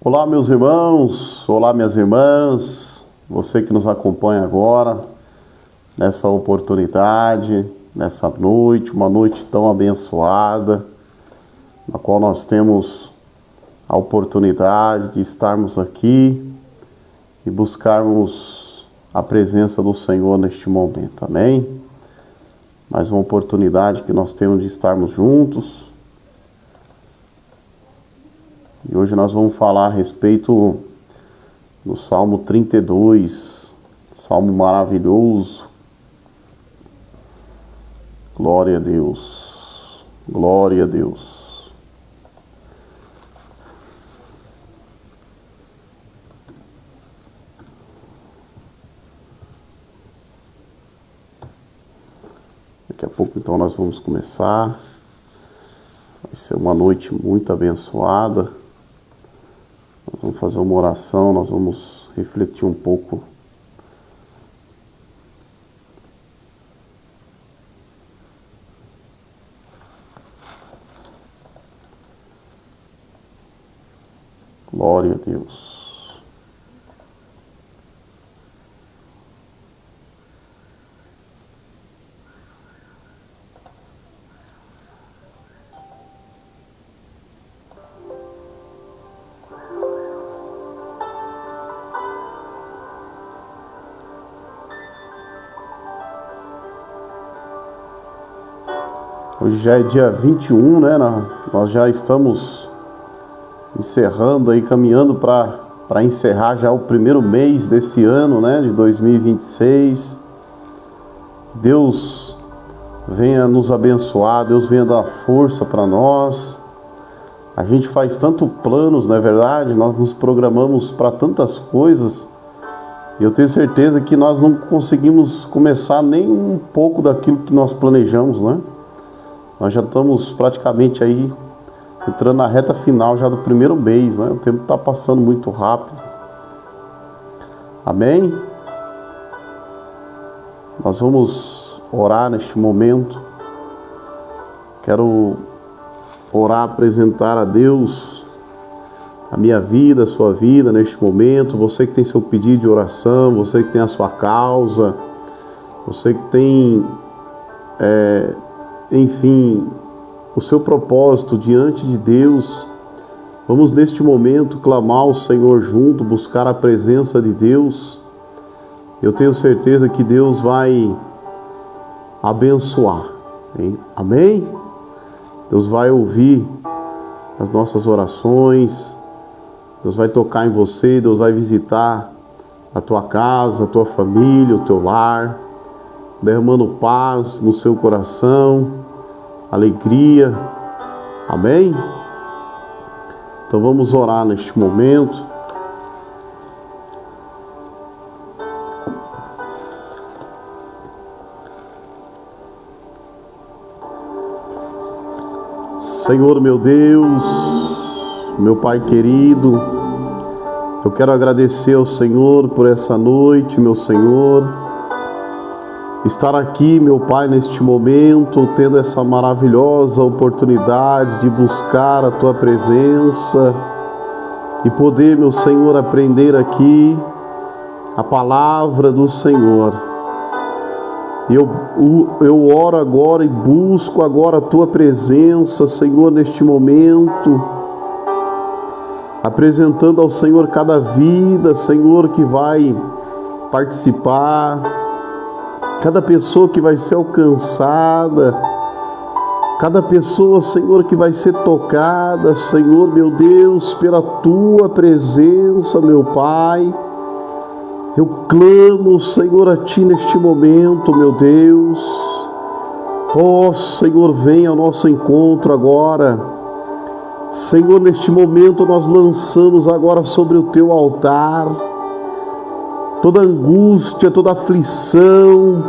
Olá, meus irmãos, olá, minhas irmãs, você que nos acompanha agora, nessa oportunidade, nessa noite, uma noite tão abençoada, na qual nós temos a oportunidade de estarmos aqui e buscarmos a presença do Senhor neste momento, amém? Mais uma oportunidade que nós temos de estarmos juntos. E hoje nós vamos falar a respeito do Salmo 32, Salmo maravilhoso. Glória a Deus, glória a Deus. Daqui a pouco então nós vamos começar. Vai ser uma noite muito abençoada. Nós vamos fazer uma oração, nós vamos refletir um pouco. Glória a Deus. Hoje já é dia 21, né? Nós já estamos encerrando aí, caminhando para encerrar já o primeiro mês desse ano, né? De 2026. Deus venha nos abençoar, Deus venha dar força para nós. A gente faz tanto planos, não é verdade? Nós nos programamos para tantas coisas. E eu tenho certeza que nós não conseguimos começar nem um pouco daquilo que nós planejamos, né? Nós já estamos praticamente aí entrando na reta final já do primeiro mês, né? O tempo está passando muito rápido. Amém? Nós vamos orar neste momento. Quero orar, apresentar a Deus a minha vida, a sua vida neste momento. Você que tem seu pedido de oração, você que tem a sua causa, você que tem... enfim, o seu propósito diante de Deus. Vamos neste momento clamar ao Senhor junto, buscar a presença de Deus. Eu tenho certeza que Deus vai abençoar, hein? Amém? Deus vai ouvir as nossas orações, Deus vai tocar em você, Deus vai visitar a tua casa, a tua família, o teu lar, derramando paz no seu coração, alegria, amém? Então vamos orar neste momento. Senhor meu Deus, meu Pai querido, eu quero agradecer ao Senhor por essa noite, meu Senhor. Estar aqui, meu Pai, neste momento, tendo essa maravilhosa oportunidade de buscar a Tua presença e poder, meu Senhor, aprender aqui a palavra do Senhor. Eu oro agora e busco agora a Tua presença, Senhor, neste momento, apresentando ao Senhor cada vida, Senhor, que vai participar, cada pessoa que vai ser alcançada, cada pessoa, Senhor, que vai ser tocada, Senhor, meu Deus, pela Tua presença, meu Pai. Eu clamo, Senhor, a Ti neste momento, meu Deus. Ó, Senhor, venha ao nosso encontro agora. Senhor, neste momento nós lançamos agora sobre o Teu altar toda angústia, toda aflição,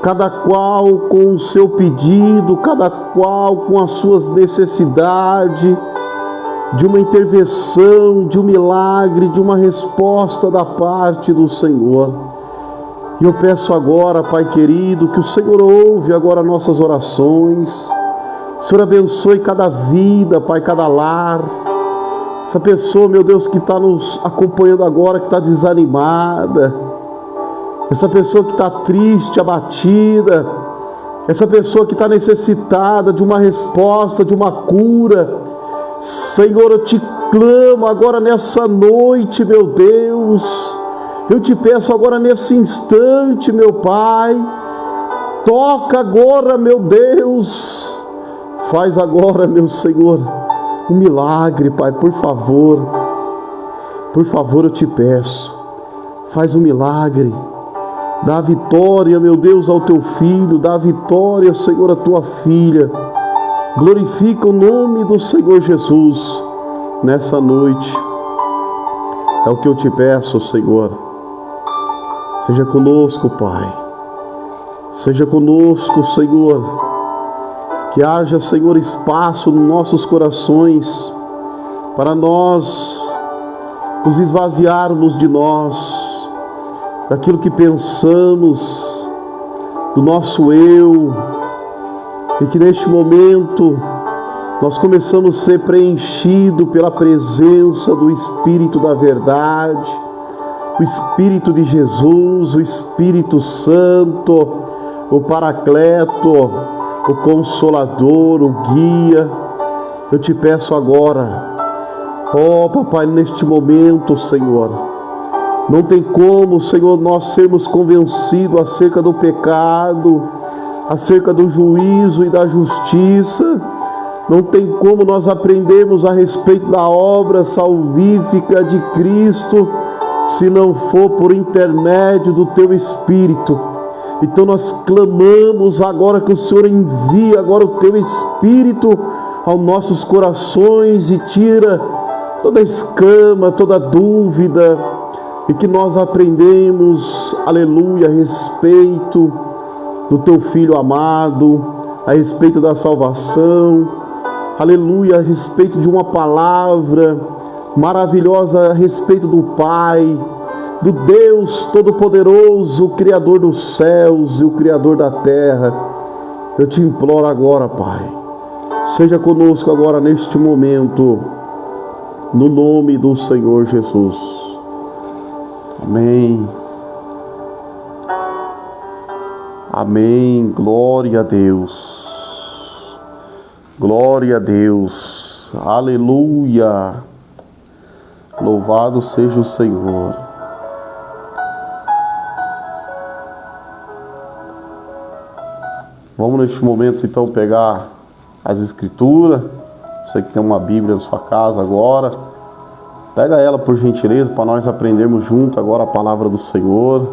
cada qual com o seu pedido, cada qual com as suas necessidades, de uma intervenção, de um milagre, de uma resposta da parte do Senhor. E eu peço agora, Pai querido, que o Senhor ouve agora nossas orações. Senhor, abençoe cada vida, Pai, cada lar. essa pessoa, meu Deus, que está nos acompanhando agora, que está desanimada, essa pessoa que está triste, abatida, essa pessoa que está necessitada de uma resposta, de uma cura. Senhor, eu te clamo agora nessa noite, meu Deus. Eu te peço agora nesse instante, meu Pai. Toca agora, meu Deus. Faz agora, meu Senhor, um milagre, Pai, por favor. Por favor, eu te peço. Faz um milagre. Dá vitória, meu Deus, ao teu filho. Dá vitória, Senhor, à tua filha. Glorifica o nome do Senhor Jesus nessa noite. É o que eu te peço, Senhor. Seja conosco, Pai. Seja conosco, Senhor. Que haja, Senhor, espaço nos nossos corações para nós nos esvaziarmos de nós, daquilo que pensamos, do nosso eu, e que neste momento nós começamos a ser preenchidos pela presença do Espírito da verdade, o Espírito de Jesus, o Espírito Santo, o Paracleto, o Consolador, o Guia. Eu te peço agora, ó Papai, neste momento, Senhor, não tem como, Senhor, nós sermos convencidos acerca do pecado, acerca do juízo e da justiça. Não tem como nós aprendermos a respeito da obra salvífica de Cristo, se não for por intermédio do Teu Espírito. Então nós clamamos agora que o Senhor envie agora o Teu Espírito aos nossos corações e tira toda escama, toda dúvida, e que nós aprendemos, aleluia, a respeito do Teu Filho amado, a respeito da salvação, aleluia, a respeito de uma palavra maravilhosa a respeito do Pai, do Deus Todo-Poderoso, o Criador dos céus e o Criador da terra. Eu te imploro agora, Pai, seja conosco agora neste momento, no nome do Senhor Jesus. Amém. Amém. Glória a Deus. Glória a Deus. Aleluia. Louvado seja o Senhor. Vamos neste momento então pegar as escrituras. Você que tem uma Bíblia na sua casa agora, pega ela por gentileza para nós aprendermos junto agora a palavra do Senhor.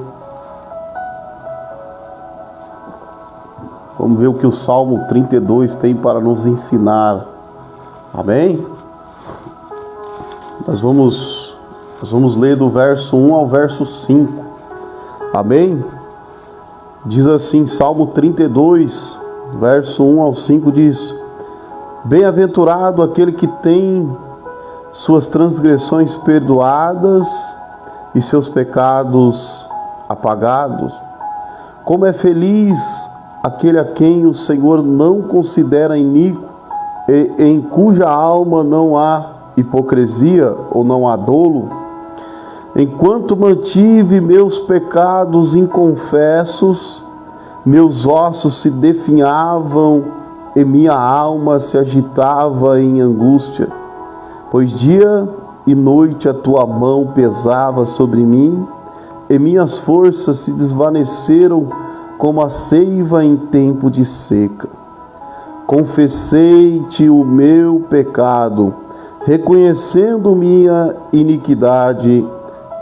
Vamos ver o que o Salmo 32 tem para nos ensinar. Amém? Nós vamos ler do verso 1 ao verso 5. Amém? Diz assim, Salmo 32, verso 1 ao 5 diz: Bem-aventurado aquele que tem suas transgressões perdoadas e seus pecados apagados. Como é feliz aquele a quem o Senhor não considera iníquo e em cuja alma não há hipocrisia ou não há dolo. Enquanto mantive meus pecados inconfessos, meus ossos se definhavam e minha alma se agitava em angústia. Pois dia e noite a tua mão pesava sobre mim, e minhas forças se desvaneceram como a seiva em tempo de seca. Confessei-te o meu pecado, reconhecendo minha iniquidade,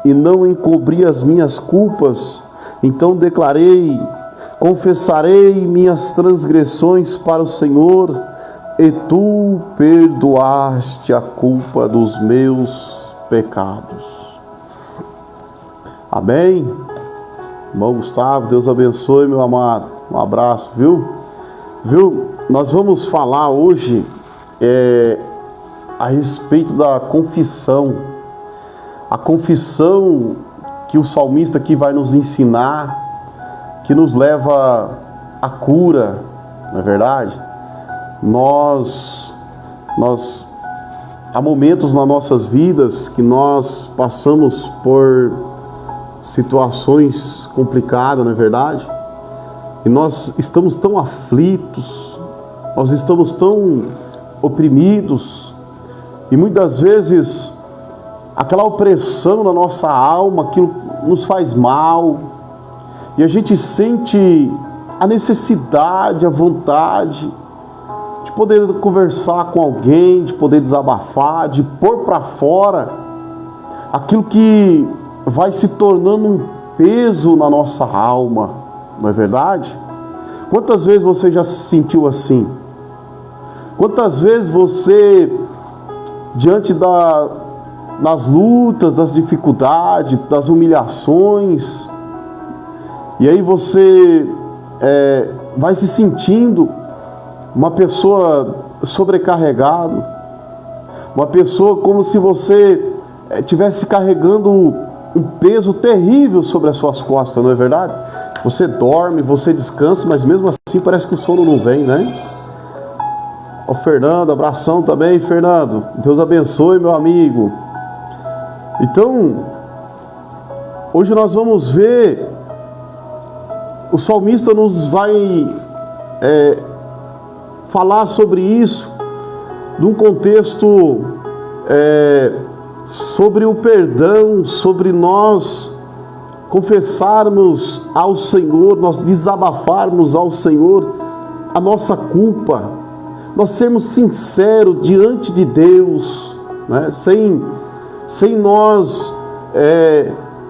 e não encobri as minhas culpas. Então declarei, confessarei minhas transgressões para o Senhor, e tu perdoaste a culpa dos meus pecados. Amém? Irmão Gustavo, Deus abençoe, meu amado. Um abraço, viu? Nós vamos falar hoje a respeito da confissão. A confissão que o salmista aqui vai nos ensinar, que nos leva à cura, não é verdade? Nós há momentos nas nossas vidas que nós passamos por situações complicadas, não é verdade? E nós estamos tão aflitos, nós estamos tão oprimidos, e muitas vezes aquela opressão na nossa alma, aquilo nos faz mal, e a gente sente a necessidade, a vontade de poder conversar com alguém, de poder desabafar, de pôr para fora aquilo que vai se tornando um peso na nossa alma, não é verdade? Quantas vezes você já se sentiu assim? Quantas vezes você, diante das lutas, das dificuldades, das humilhações, e aí você vai se sentindo uma pessoa sobrecarregada, uma pessoa como se você estivesse carregando um peso terrível sobre as suas costas, não é verdade? Você dorme, você descansa, mas mesmo assim parece que o sono não vem, né? Ó, Fernando, abração também, Fernando. Deus abençoe, meu amigo. Então, hoje nós vamos ver, o salmista nos vai falar sobre isso, num contexto sobre o perdão, sobre nós confessarmos ao Senhor, nós desabafarmos ao Senhor a nossa culpa, nós sermos sinceros diante de Deus, né? Sem nós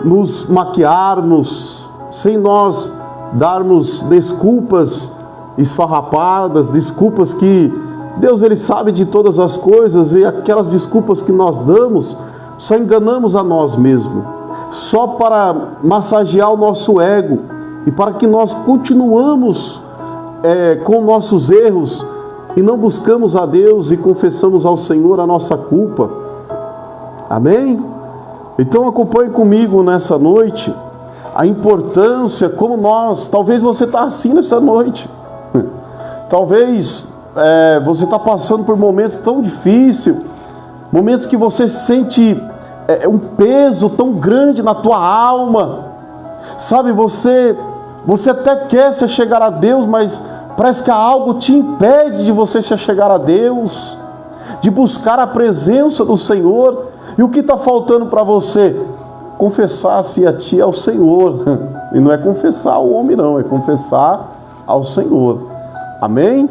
nos maquiarmos, sem nós darmos desculpas esfarrapadas, desculpas que Deus ele sabe de todas as coisas, e aquelas desculpas que nós damos, só enganamos a nós mesmos, só para massagear o nosso ego, e para que nós continuamos com nossos erros, e não buscamos a Deus e confessamos ao Senhor a nossa culpa. Amém? Então acompanhe comigo nessa noite a importância, como nós, talvez você está assim nessa noite, talvez você está passando por momentos tão difíceis, momentos que você sente um peso tão grande na tua alma, sabe, você até quer se chegar a Deus, mas parece que algo te impede de você se chegar a Deus, de buscar a presença do Senhor. E o que está faltando para você? Confessar-se a ti ao Senhor. E não é confessar ao homem não, é confessar ao Senhor. Amém?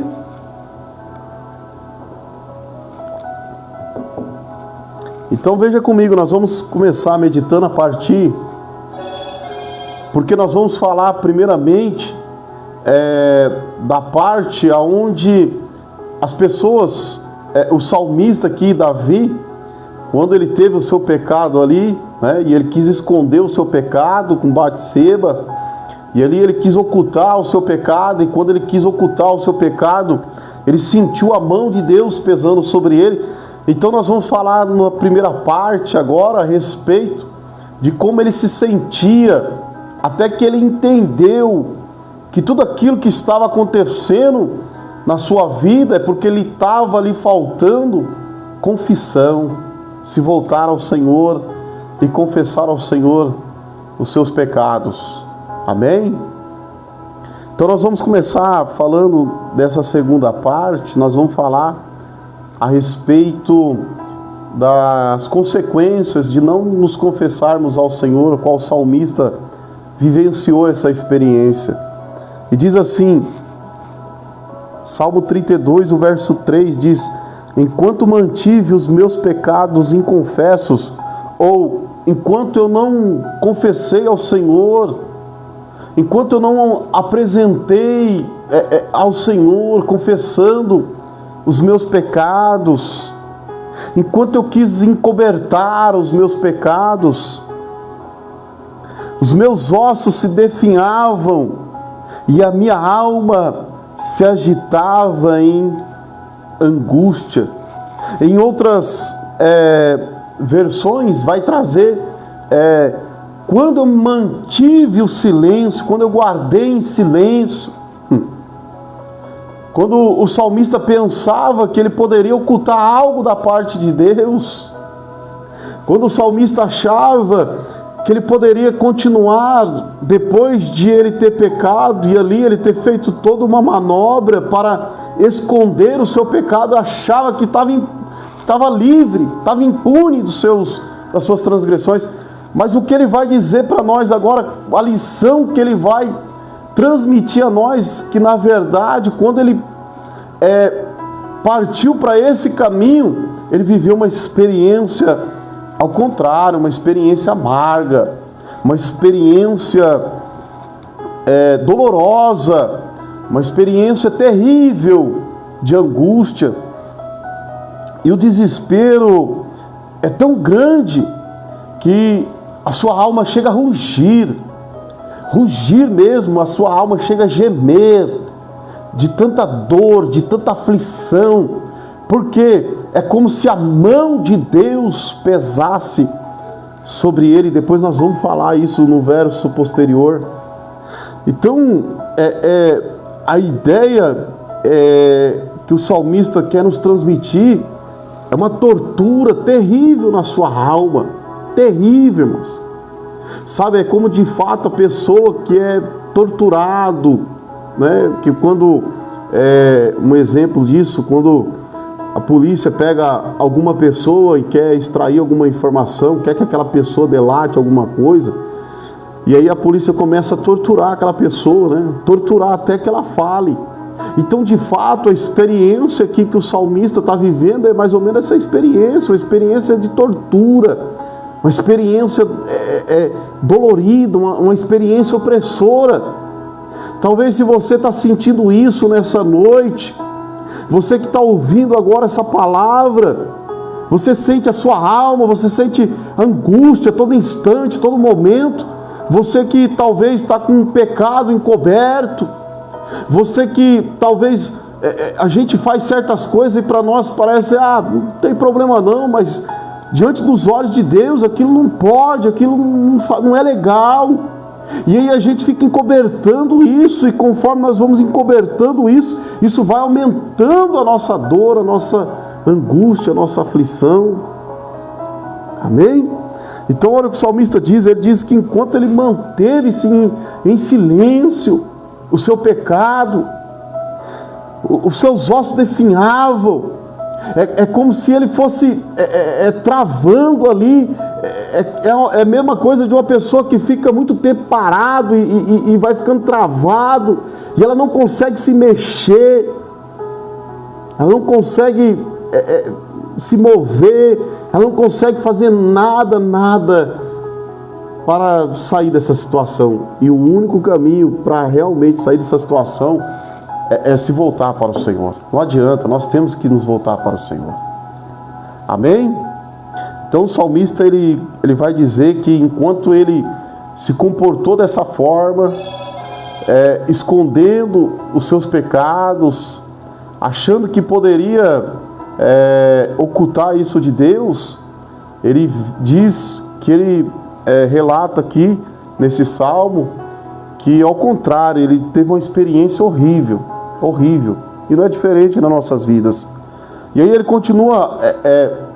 Então veja comigo, nós vamos começar meditando a partir, porque nós vamos falar primeiramente da parte onde as pessoas, o salmista aqui, Davi, quando ele teve o seu pecado ali, né, e ele quis esconder o seu pecado com Batseba, e ali ele quis ocultar o seu pecado, e quando ele quis ocultar o seu pecado, ele sentiu a mão de Deus pesando sobre ele. Então nós vamos falar na primeira parte agora a respeito de como ele se sentia, até que ele entendeu que tudo aquilo que estava acontecendo na sua vida é porque ele estava ali faltando confissão, se voltar ao Senhor e confessar ao Senhor os seus pecados. Amém? Então nós vamos começar falando dessa segunda parte, nós vamos falar a respeito das consequências de não nos confessarmos ao Senhor, o qual o salmista vivenciou essa experiência. E diz assim, Salmo 32, o verso 3 diz: enquanto mantive os meus pecados inconfessos, ou enquanto eu não confessei ao Senhor, enquanto eu não apresentei ao Senhor, confessando os meus pecados, enquanto eu quis encobertar os meus pecados, os meus ossos se definhavam e a minha alma se agitava em angústia. Em outras versões vai trazer quando eu mantive o silêncio, quando eu guardei em silêncio, quando o salmista pensava que ele poderia ocultar algo da parte de Deus, quando o salmista achava que ele poderia continuar depois de ele ter pecado e ali ele ter feito toda uma manobra para esconder o seu pecado, achava que estava livre, estava impune das suas transgressões. Mas o que ele vai dizer para nós agora, a lição que ele vai transmitir a nós, que na verdade, quando ele partiu para esse caminho, ele viveu uma experiência ao contrário, uma experiência amarga, uma experiência dolorosa, uma experiência terrível de angústia. E o desespero é tão grande que a sua alma chega a rugir mesmo, a sua alma chega a gemer de tanta dor, de tanta aflição, porque é como se a mão de Deus pesasse sobre ele. Depois nós vamos falar isso no verso posterior. Então, a ideia que o salmista quer nos transmitir é uma tortura terrível na sua alma, terrível, irmãos. Sabe, é como de fato a pessoa que é torturado, né? Que quando, um exemplo disso, quando a polícia pega alguma pessoa e quer extrair alguma informação, quer que aquela pessoa delate alguma coisa, e aí a polícia começa a torturar aquela pessoa, né? Torturar até que ela fale. Então, de fato, a experiência aqui que o salmista está vivendo é mais ou menos essa experiência, uma experiência de tortura, uma experiência dolorida, uma experiência opressora. Talvez se você está sentindo isso nessa noite, você que está ouvindo agora essa palavra, você sente a sua alma, você sente angústia todo instante, todo momento. Você que talvez está com um pecado encoberto, você que talvez a gente faz certas coisas e para nós parece, não tem problema não, mas diante dos olhos de Deus aquilo não pode, aquilo não é legal. E aí a gente fica encobertando isso, e conforme nós vamos encobertando isso, isso vai aumentando a nossa dor, a nossa angústia, a nossa aflição. Amém? Então olha o que o salmista diz, ele diz que enquanto ele manteve-se em silêncio, o seu pecado, os seus ossos definhavam, é como se ele fosse travando ali, é a mesma coisa de uma pessoa que fica muito tempo parado e vai ficando travado, e ela não consegue se mexer, ela não consegue se mover, ela não consegue fazer nada para sair dessa situação. E o único caminho para realmente sair dessa situação é se voltar para o Senhor. Não adianta, nós temos que nos voltar para o Senhor. Amém? Então o salmista ele vai dizer que enquanto ele se comportou dessa forma, escondendo os seus pecados, achando que poderia ocultar isso de Deus, ele diz que ele relata aqui nesse salmo que ao contrário, ele teve uma experiência horrível, e não é diferente nas nossas vidas. E aí ele continua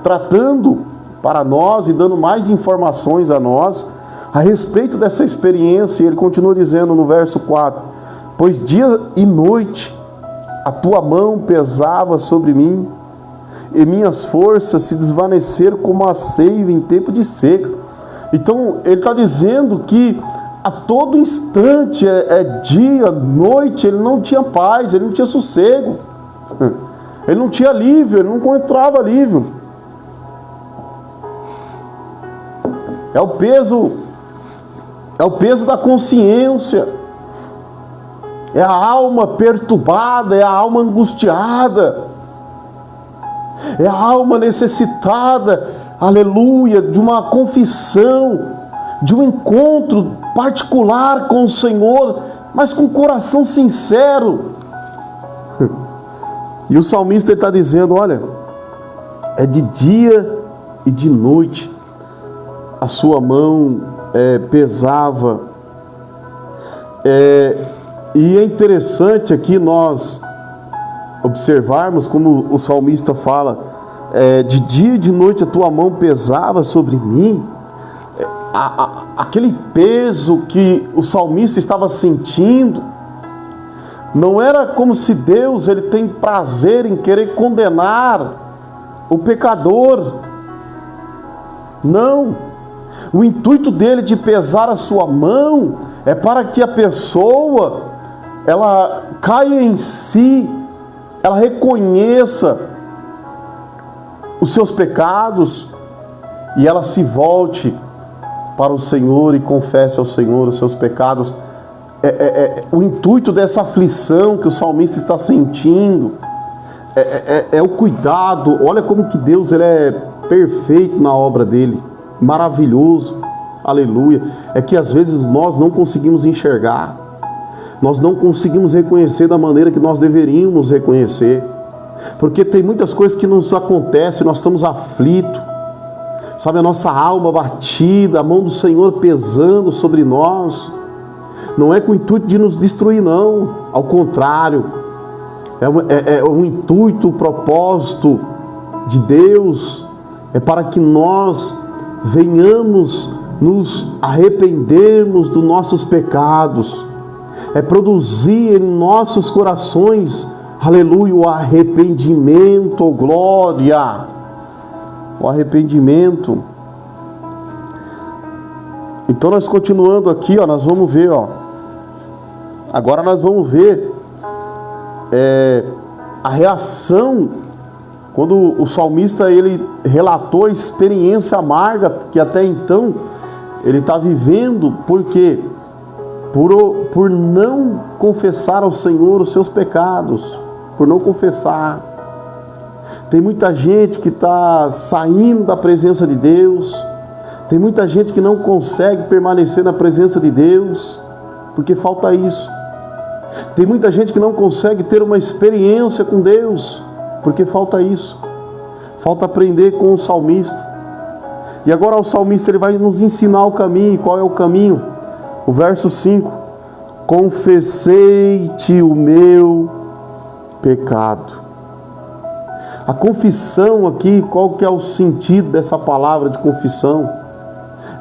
tratando para nós e dando mais informações a nós a respeito dessa experiência. E ele continua dizendo no verso 4: pois dia e noite a tua mão pesava sobre mim, e minhas forças se desvaneceram como a seiva em tempo de seca. Então ele está dizendo que a todo instante, dia, noite, ele não tinha paz, ele não tinha sossego, ele não tinha alívio, ele não encontrava alívio. É o peso da consciência, é a alma perturbada, é a alma angustiada, é a alma necessitada, aleluia, de uma confissão, de um encontro particular com o Senhor, mas com o coração sincero. E o salmista está dizendo, olha, é de dia e de noite a sua mão pesava. E é interessante aqui nós observarmos como o salmista fala, de dia e de noite a tua mão pesava sobre mim, aquele peso que o salmista estava sentindo, não era como se Deus ele tem prazer em querer condenar o pecador. Não. O intuito dele de pesar a sua mão é para que a pessoa ela caia em si, ela reconheça os seus pecados e ela se volte para o Senhor e confesse ao Senhor os seus pecados. O intuito dessa aflição que o salmista está sentindo é o cuidado. Olha como que Deus ele é perfeito na obra dele, maravilhoso, aleluia. É que às vezes nós não conseguimos enxergar, nós não conseguimos reconhecer da maneira que nós deveríamos reconhecer, porque tem muitas coisas que nos acontecem, nós estamos aflitos, sabe, a nossa alma batida, a mão do Senhor pesando sobre nós. Não é com o intuito de nos destruir, não. Ao contrário, é um intuito, o propósito de Deus é para que nós venhamos nos arrependermos dos nossos pecados. É produzir em nossos corações, aleluia, o arrependimento, oh glória, o arrependimento. Então nós continuando aqui, nós vamos ver, agora nós vamos ver a reação quando o salmista ele relatou a experiência amarga que até então ele está vivendo. Por quê? Por não confessar ao Senhor os seus pecados, por não confessar. Tem muita gente que está saindo da presença de Deus. Tem muita gente que não consegue permanecer na presença de Deus, porque falta isso. Tem muita gente que não consegue ter uma experiência com Deus, porque falta isso. Falta aprender com o salmista. E agora o salmista ele vai nos ensinar o caminho. Qual é o caminho? O verso 5. Confessei-te o meu pecado. A confissão aqui, qual que é o sentido dessa palavra de confissão?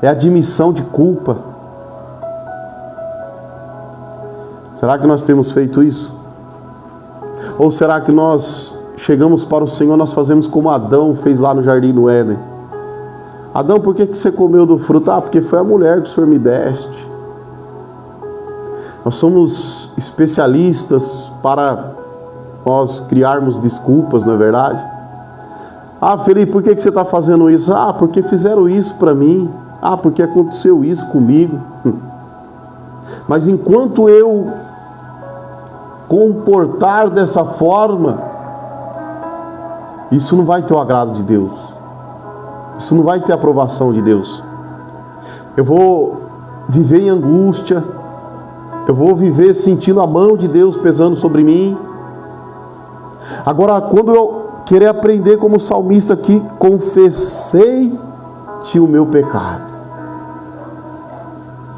É admissão de culpa. Será que nós temos feito isso? Ou será que nós chegamos para o Senhor, nós fazemos como Adão fez lá no jardim do Éden? Adão, por que você comeu do fruto? Porque foi a mulher que o Senhor me deste. Nós somos especialistas para nós criarmos desculpas, não é verdade? Felipe, por que você está fazendo isso? Porque fizeram isso para mim. Porque aconteceu isso comigo. Mas enquanto eu comportar dessa forma, isso não vai ter o agrado de Deus. Isso não vai ter a aprovação de Deus. Eu vou viver em angústia. Eu vou viver sentindo a mão de Deus pesando sobre mim. Agora, quando eu querer aprender como o salmista aqui, confessei-te o meu pecado.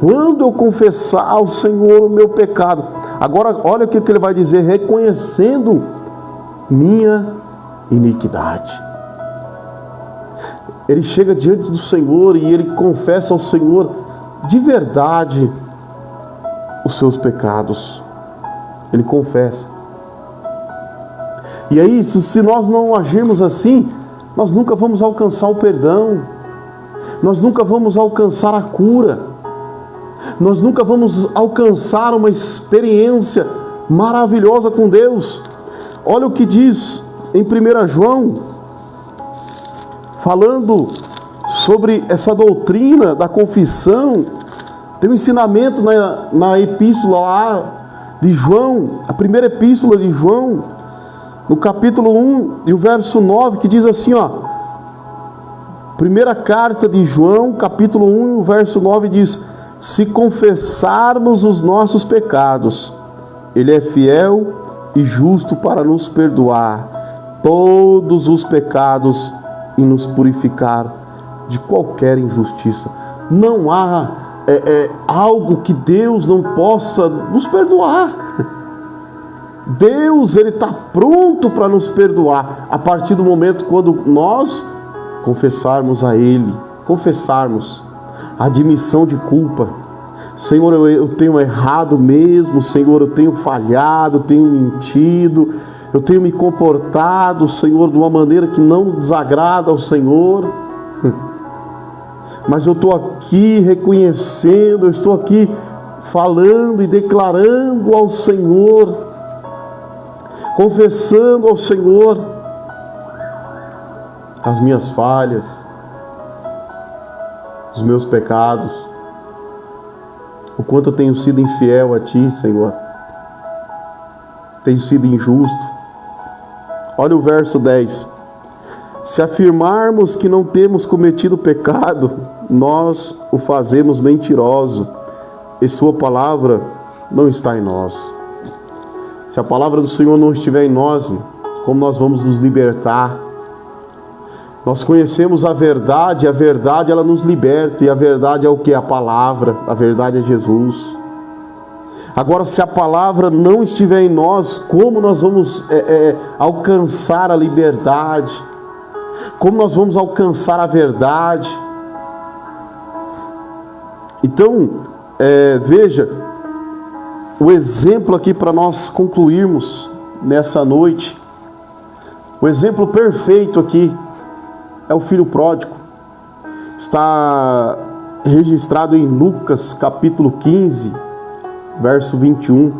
Quando eu confessar ao Senhor o meu pecado, agora olha o que ele vai dizer: reconhecendo minha iniquidade. Ele chega diante do Senhor e ele confessa ao Senhor de verdade os seus pecados. Ele confessa. E aí, se nós não agirmos assim, nós nunca vamos alcançar o perdão, nós nunca vamos alcançar a cura, nós nunca vamos alcançar uma experiência maravilhosa com Deus. Olha o que diz em 1 João, falando sobre essa doutrina da confissão. Tem um ensinamento na epístola lá de João, a primeira epístola de João, no capítulo 1 e o verso 9, que diz assim, primeira carta de João, capítulo 1 e o verso 9 diz: se confessarmos os nossos pecados, Ele é fiel e justo para nos perdoar todos os pecados e nos purificar de qualquer injustiça. Não há algo que Deus não possa nos perdoar. Deus, Ele está pronto para nos perdoar a partir do momento quando nós confessarmos a Ele, confessarmos a admissão de culpa. Senhor, eu tenho errado mesmo, Senhor, eu tenho falhado, eu tenho mentido, eu tenho me comportado, Senhor, de uma maneira que não desagrada ao Senhor. Mas eu estou aqui reconhecendo, eu estou aqui falando e declarando ao Senhor, confessando ao Senhor as minhas falhas, os meus pecados, o quanto eu tenho sido infiel a Ti, Senhor, tenho sido injusto. Olha o verso 10. Se afirmarmos que não temos cometido pecado, nós o fazemos mentiroso, e Sua palavra não está em nós. Se a palavra do Senhor não estiver em nós, como nós vamos nos libertar? Nós conhecemos a verdade ela nos liberta, e a verdade é o que? A palavra, a verdade é Jesus. Agora, se a palavra não estiver em nós, como nós vamos alcançar a liberdade? Como nós vamos alcançar a verdade? Então, veja, o exemplo aqui para nós concluirmos nessa noite, o exemplo perfeito aqui é o filho pródigo. Está registrado em Lucas capítulo 15, verso 21.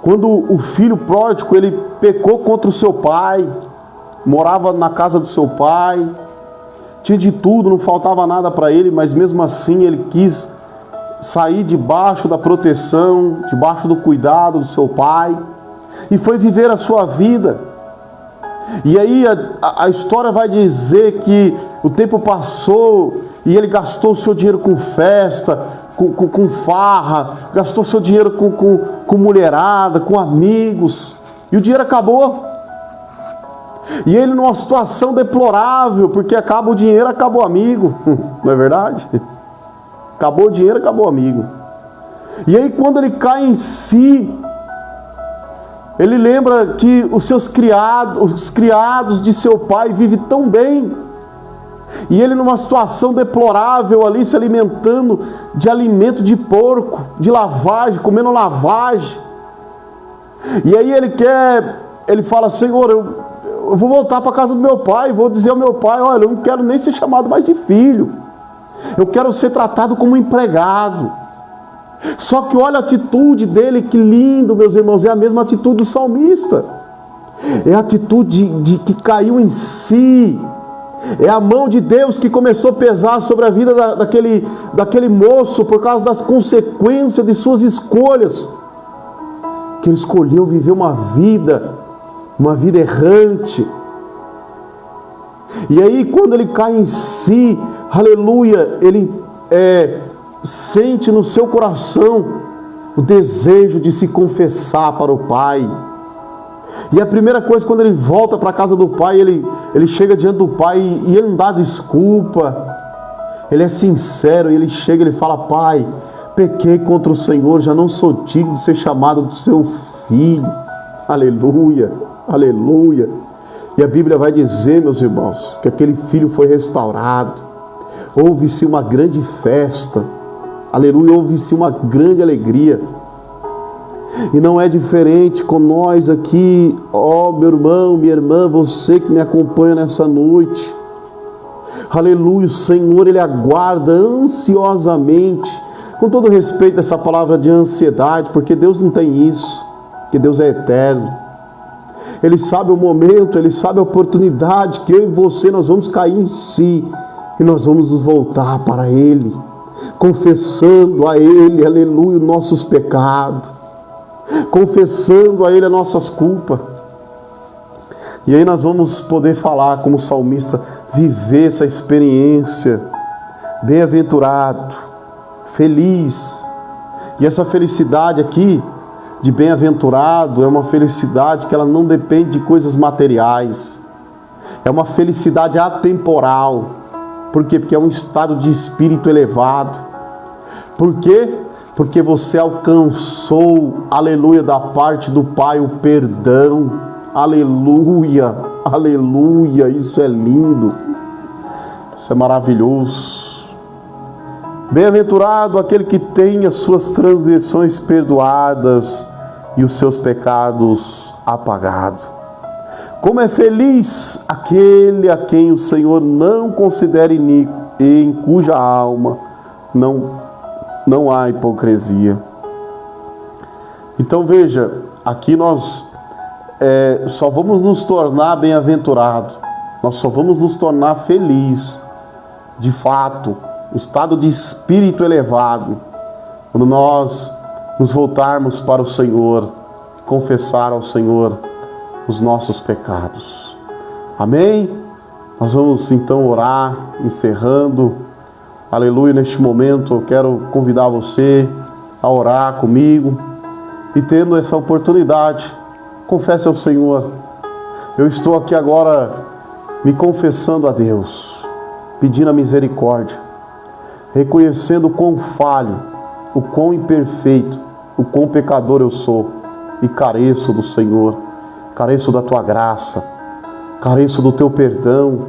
Quando o filho pródigo, ele pecou contra o seu pai, morava na casa do seu pai, tinha de tudo, não faltava nada para ele, mas mesmo assim ele quis sair debaixo da proteção, debaixo do cuidado do seu pai, e foi viver a sua vida. E aí a história vai dizer que o tempo passou e ele gastou o seu dinheiro com festa, com farra, gastou o seu dinheiro com mulherada, com amigos, e o dinheiro acabou. E ele numa situação deplorável, porque acaba o dinheiro, acabou o amigo, não é verdade? Acabou o dinheiro, acabou o amigo. E aí quando ele cai em si, ele lembra que os criados de seu pai vivem tão bem. E ele numa situação deplorável ali, se alimentando de alimento de porco, de lavagem, comendo lavagem. E aí ele fala, Senhor, eu vou voltar para a casa do meu pai, vou dizer ao meu pai, olha, eu não quero nem ser chamado mais de filho. Eu quero ser tratado como empregado. Só que olha a atitude dele, que lindo, meus irmãos, é a mesma atitude do salmista. É a atitude de que caiu em si. É a mão de Deus que começou a pesar sobre a vida daquele moço por causa das consequências de suas escolhas. Que ele escolheu viver uma vida errante. E aí quando ele cai em si, aleluia, ele sente no seu coração o desejo de se confessar para o Pai. E a primeira coisa, quando ele volta para a casa do Pai, ele chega diante do Pai e ele não dá desculpa. Ele é sincero e ele chega e ele fala, Pai, pequei contra o Senhor, já não sou digno de ser chamado do seu filho. Aleluia, aleluia. E a Bíblia vai dizer, meus irmãos, que aquele filho foi restaurado. Houve-se uma grande festa. Aleluia, houve-se uma grande alegria. E não é diferente com nós aqui, ó meu irmão, minha irmã, você que me acompanha nessa noite. Aleluia, o Senhor, Ele aguarda ansiosamente, com todo respeito a essa palavra de ansiedade, porque Deus não tem isso, porque Deus é eterno. Ele sabe o momento, Ele sabe a oportunidade que eu e você, nós vamos cair em si, e nós vamos nos voltar para Ele, confessando a Ele, aleluia, os nossos pecados, confessando a Ele as nossas culpas. E aí nós vamos poder falar como salmista, viver essa experiência, bem-aventurado, feliz. E essa felicidade aqui, de bem-aventurado, é uma felicidade que ela não depende de coisas materiais. É uma felicidade atemporal. Por quê? Porque é um estado de espírito elevado. Por quê? porque você alcançou, aleluia, da parte do Pai o perdão. Aleluia, aleluia, isso é lindo, isso é maravilhoso. Bem-aventurado aquele que tem as suas transgressões perdoadas e os seus pecados apagados. Como é feliz aquele a quem o Senhor não considera iníquo e em cuja alma não há hipocrisia. Então veja, aqui nós só vamos nos tornar bem-aventurados, nós só vamos nos tornar felizes, de fato, um estado de espírito elevado, quando nós nos voltarmos para o Senhor, confessar ao Senhor os nossos pecados. Amém? Nós vamos então orar, encerrando. Aleluia, neste momento eu quero convidar você a orar comigo e tendo essa oportunidade, confesse ao Senhor. Eu estou aqui agora me confessando a Deus, pedindo a misericórdia, reconhecendo o quão falho, o quão imperfeito, o quão pecador eu sou e careço do Senhor, careço da Tua graça, careço do Teu perdão,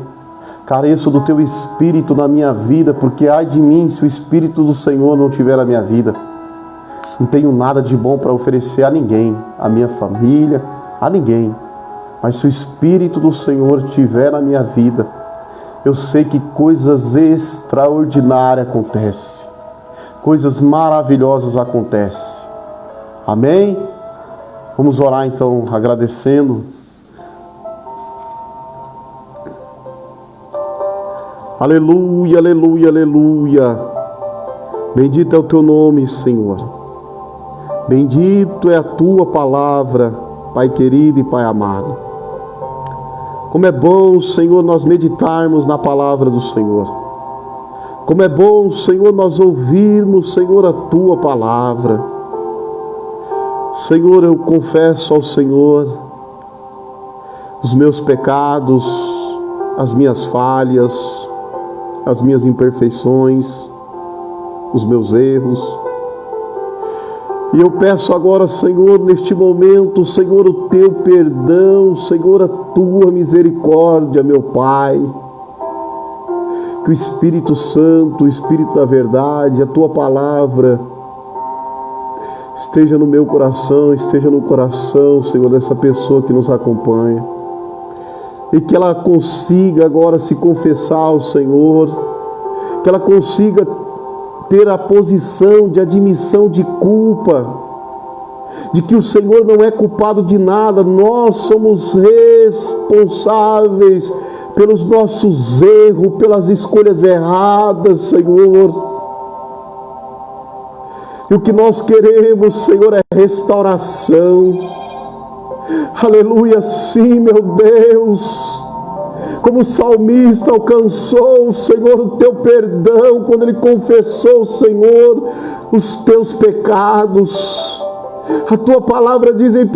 careço do Teu Espírito na minha vida, porque ai de mim se o Espírito do Senhor não tiver na minha vida. Não tenho nada de bom para oferecer a ninguém, a minha família, a ninguém. Mas se o Espírito do Senhor tiver na minha vida, eu sei que coisas extraordinárias acontecem, coisas maravilhosas acontecem. Amém? Vamos orar então, agradecendo. Aleluia, aleluia, aleluia. Bendito é o Teu nome, Senhor. Bendito é a Tua palavra, Pai querido e Pai amado. Como é bom, Senhor, nós meditarmos na palavra do Senhor. Como é bom, Senhor, nós ouvirmos, Senhor, a Tua palavra. Senhor, eu confesso ao Senhor os meus pecados, as minhas falhas, as minhas imperfeições, os meus erros. E eu peço agora, Senhor, neste momento, Senhor, o Teu perdão, Senhor, a Tua misericórdia, meu Pai. Que o Espírito Santo, o Espírito da verdade, a Tua palavra esteja no meu coração, esteja no coração, Senhor, dessa pessoa que nos acompanha. E que ela consiga agora se confessar ao Senhor, que ela consiga ter a posição de admissão de culpa, de que o Senhor não é culpado de nada, nós somos responsáveis pelos nossos erros, pelas escolhas erradas, Senhor. E o que nós queremos, Senhor, é restauração. Aleluia, sim, meu Deus. Como o salmista alcançou, Senhor, o Teu perdão quando ele confessou, Senhor, os Teus pecados. A Tua palavra diz em 1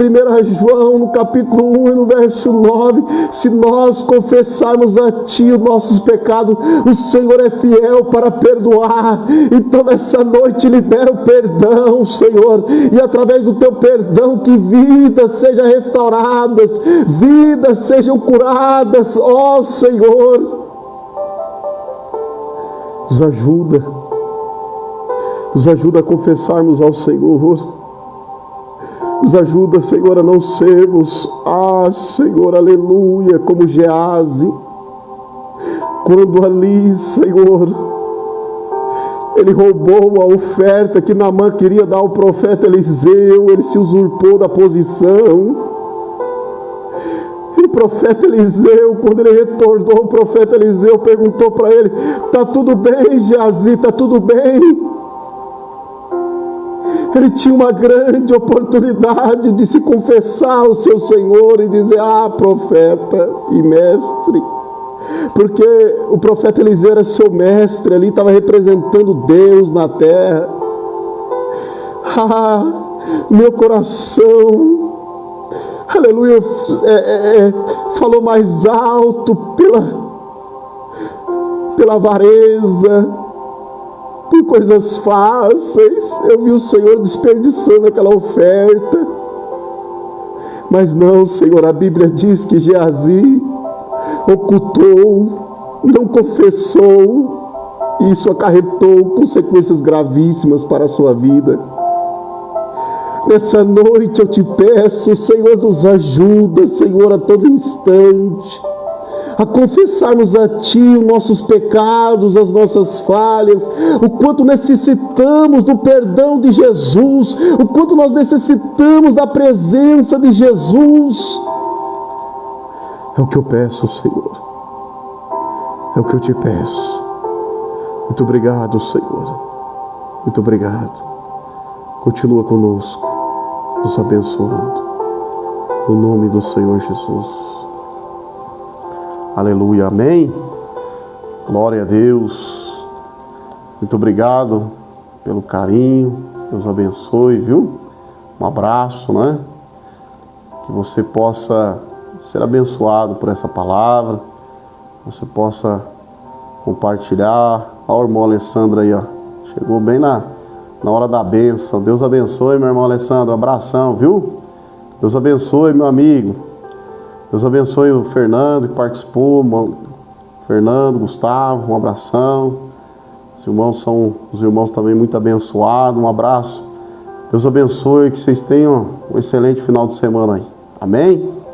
João, no capítulo 1 e no verso 9, se nós confessarmos a Ti os nossos pecados, o Senhor é fiel para perdoar. Então nessa noite libera o perdão, Senhor, e através do Teu perdão que vidas sejam restauradas, vidas sejam curadas, ó Senhor. Nos ajuda a confessarmos ao Senhor. Nos ajuda, Senhor, a não sermos, Senhor, aleluia, como Geazi, quando ali, Senhor, ele roubou a oferta que Naamã queria dar ao profeta Eliseu, ele se usurpou da posição. E o profeta Eliseu, quando ele retornou, o profeta Eliseu perguntou para ele, está tudo bem, Geazi, está tudo bem? Ele tinha uma grande oportunidade de se confessar ao seu Senhor e dizer, profeta e mestre. Porque o profeta Eliseu era seu mestre ali, estava representando Deus na terra. Meu coração, aleluia, falou mais alto pela avareza, por coisas fáceis. Eu vi o Senhor desperdiçando aquela oferta. Mas não, Senhor, a Bíblia diz que Geazi ocultou, não confessou, e isso acarretou consequências gravíssimas para a sua vida. Nessa noite eu te peço, Senhor, nos ajuda, Senhor, a todo instante, a confessarmos a Ti os nossos pecados, as nossas falhas, o quanto necessitamos do perdão de Jesus, o quanto nós necessitamos da presença de Jesus. É o que eu peço, Senhor. É o que eu te peço. Muito obrigado, Senhor. Muito obrigado. Continua conosco, nos abençoando. No nome do Senhor Jesus. Aleluia, amém. Glória a Deus. Muito obrigado pelo carinho. Deus abençoe, viu? Um abraço, né? Que você possa ser abençoado por essa palavra. Você possa compartilhar. Olha a irmã Alessandra aí, ó. Chegou bem na hora da bênção. Deus abençoe, meu irmão Alessandro. Um abração, viu? Deus abençoe, meu amigo. Deus abençoe o Fernando que participou, Fernando, Gustavo, um abração. Os irmãos são os irmãos também muito abençoados, um abraço. Deus abençoe, que vocês tenham um excelente final de semana aí. Amém?